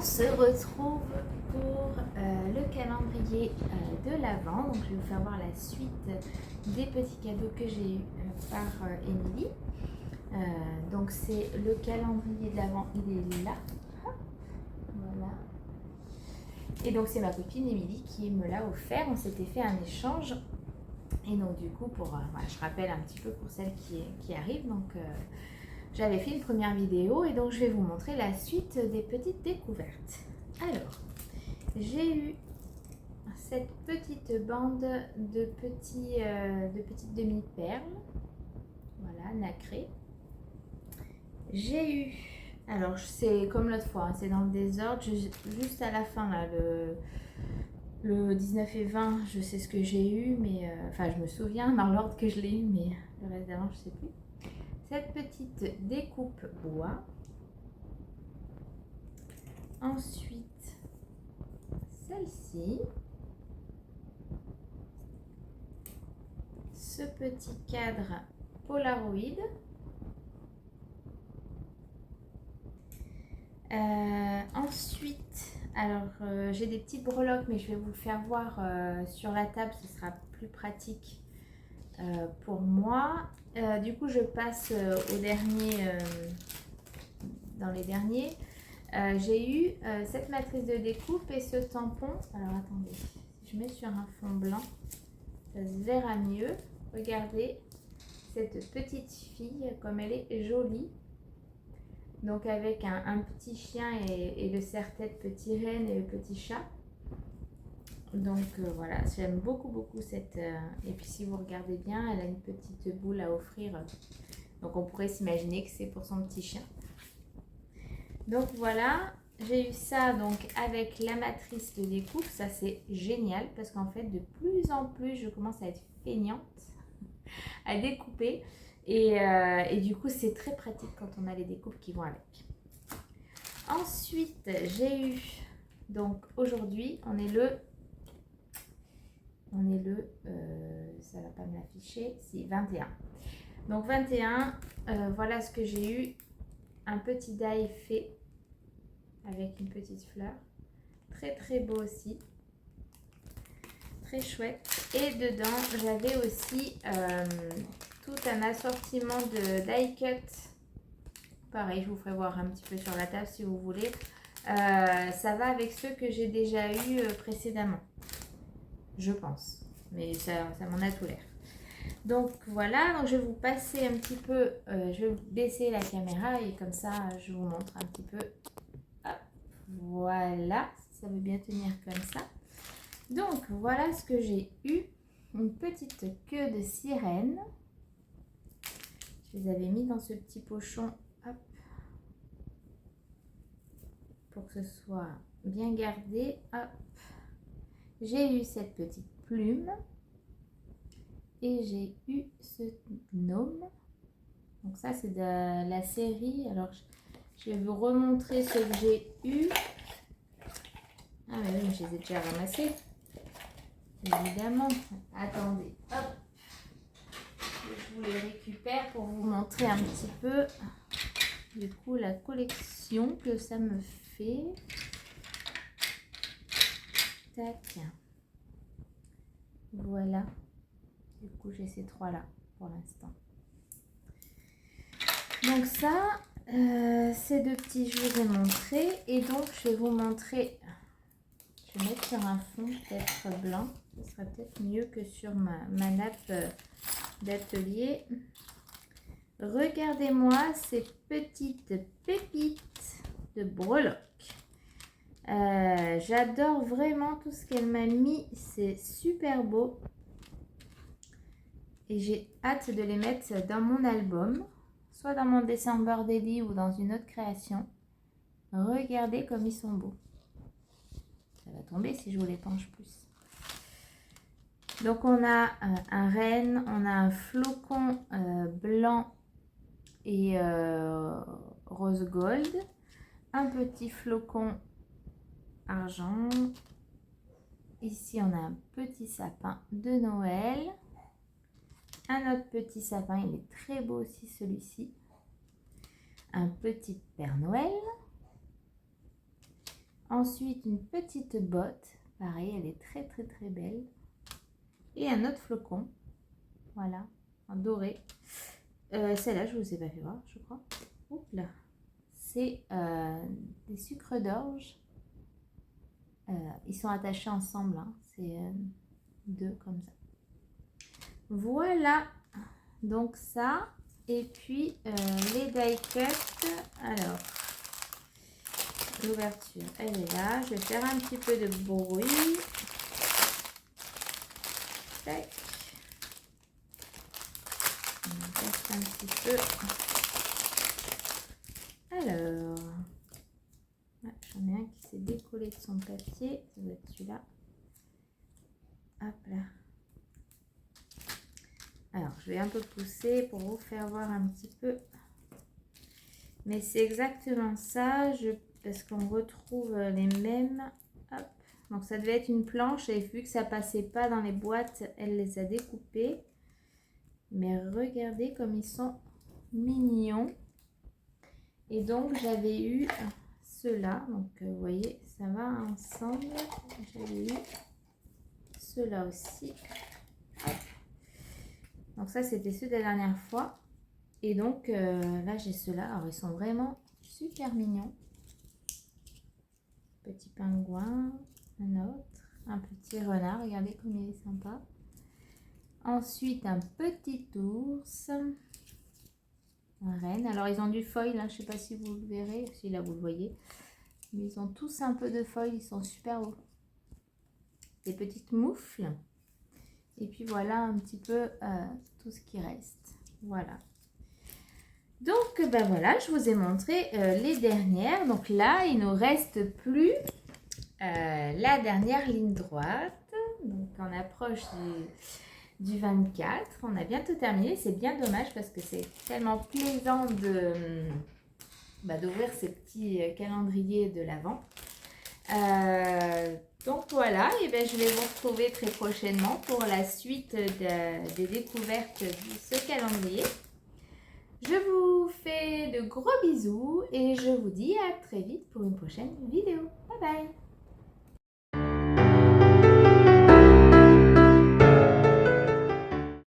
On se retrouve pour le calendrier de l'Avent. Donc je vais vous faire voir la suite des petits cadeaux que j'ai eu par Émilie. Donc c'est le calendrier de l'Avent, il est là. Voilà. Et donc c'est ma copine Émilie qui me l'a offert. On s'était fait un échange. Et donc du coup, voilà, je rappelle un petit peu pour celles qui arrivent. Donc j'avais fait une première vidéo et donc je vais vous montrer la suite des petites découvertes. Alors, j'ai eu cette petite bande de petites demi-perles, voilà, nacrées. J'ai eu, alors c'est comme l'autre fois, hein, c'est dans le désordre, juste à la fin là, le 19 et 20, je sais ce que j'ai eu, mais enfin je me souviens dans l'ordre que je l'ai eu, mais le reste d'avant je sais plus. Cette petite découpe bois. Ensuite, celle-ci. Ce petit cadre Polaroid. Ensuite, alors j'ai des petites breloques, mais je vais vous le faire voir sur la table, ce sera plus pratique pour moi. Du coup, je passe au dernier, dans les derniers. J'ai eu cette matrice de découpe et ce tampon. Alors attendez, si je mets sur un fond blanc, ça se verra mieux. Regardez cette petite fille comme elle est jolie. Donc avec un petit chien et le serre-tête petit renne et le petit chat. Donc voilà, j'aime beaucoup cette... et puis si vous regardez bien, elle a une petite boule à offrir. Donc on pourrait s'imaginer que c'est pour son petit chien. Donc voilà, j'ai eu ça donc avec la matrice de découpe. Ça c'est génial parce qu'en fait de plus en plus je commence à être feignante à découper. Et du coup c'est très pratique quand on a les découpes qui vont avec. Ensuite, j'ai eu, donc aujourd'hui, on est le, ça va pas me l'afficher, si, 21. Donc 21, voilà ce que j'ai eu, un petit die fait avec une petite fleur, très beau aussi, très chouette. Et dedans, j'avais aussi tout un assortiment de die cut. Pareil, je vous ferai voir un petit peu sur la table si vous voulez. Ça va avec ceux que j'ai déjà eu précédemment, je pense, mais ça m'en a tout l'air. Donc voilà, donc je vais vous passer un petit peu, je vais baisser la caméra et comme ça je vous montre un petit peu. Hop, voilà, ça veut bien tenir comme ça. Donc voilà ce que j'ai eu, une petite queue de sirène. Je les avais mis dans ce petit pochon, hop, pour que ce soit bien gardé. Hop, j'ai eu cette petite plume et j'ai eu ce gnome. Donc ça c'est de la série. Alors je vais vous remontrer ce que j'ai eu. Ah mais oui, je les ai déjà ramassés, évidemment. Attendez, hop, je vous les récupère pour vous montrer un petit peu du coup la collection que ça me fait. Tac, voilà, du coup j'ai ces trois là pour l'instant. Donc ça, ces deux petits je vous ai montré, et donc je vais vous montrer, je vais mettre sur un fond peut-être blanc, ce sera peut-être mieux que sur ma nappe d'atelier. Regardez-moi ces petites pépites de breloques. J'adore vraiment tout ce qu'elle m'a mis, c'est super beau. Et j'ai hâte de les mettre dans mon album, soit dans mon December Daily ou dans une autre création. Regardez comme ils sont beaux. Ça va tomber si je vous les penche plus. Donc on a un renne, on a un flocon blanc et rose gold, un petit flocon argent. Ici on a un petit sapin de Noël, un autre petit sapin, il est très beau aussi celui-ci, un petit Père Noël, Ensuite, une petite botte. Pareil, elle est très très très belle. Et un autre flocon. Voilà, en doré. Celle-là, je ne vous ai pas fait voir, je crois. Oups là. C'est des sucres d'orge. Ils sont attachés ensemble. Hein. C'est deux comme ça. Voilà. Donc ça. Et puis les die cut. Alors, l'ouverture, elle est là. Je vais faire un petit peu de bruit. Tac. On teste un petit peu. Alors, j'en ai un qui s'est décollé de son papier. Ça doit être celui-là. Hop là. Alors, je vais un peu pousser pour vous faire voir un petit peu. Mais c'est exactement ça, parce qu'on retrouve les mêmes. Hop. Donc, ça devait être une planche et vu que ça passait pas dans les boîtes, elle les a découpés. Mais regardez comme ils sont mignons. Et donc, j'avais eu ceux-là. Donc, vous voyez, ça va ensemble. J'avais eu ceux-là aussi. Hop. Donc ça, c'était ceux de la dernière fois. Et donc, là, j'ai ceux-là. Alors, ils sont vraiment super mignons. Petit pingouin, un autre, un petit renard. Regardez comme il est sympa. Ensuite, un petit ours. Un renne. Alors, ils ont du foil. Hein. Je ne sais pas si vous le verrez. Si là, vous le voyez. Mais ils ont tous un peu de foil. Ils sont super beaux. Des petites moufles. Et puis voilà un petit peu tout ce qui reste. Voilà. Donc ben voilà, je vous ai montré les dernières. Donc là, il ne nous reste plus la dernière ligne droite. Donc on approche du 24. On a bientôt terminé. C'est bien dommage parce que c'est tellement plaisant d'ouvrir ces petits calendriers de l'Avent. Donc voilà, et ben je vais vous retrouver très prochainement pour la suite des découvertes de ce calendrier. Je vous fais de gros bisous et je vous dis à très vite pour une prochaine vidéo. Bye bye!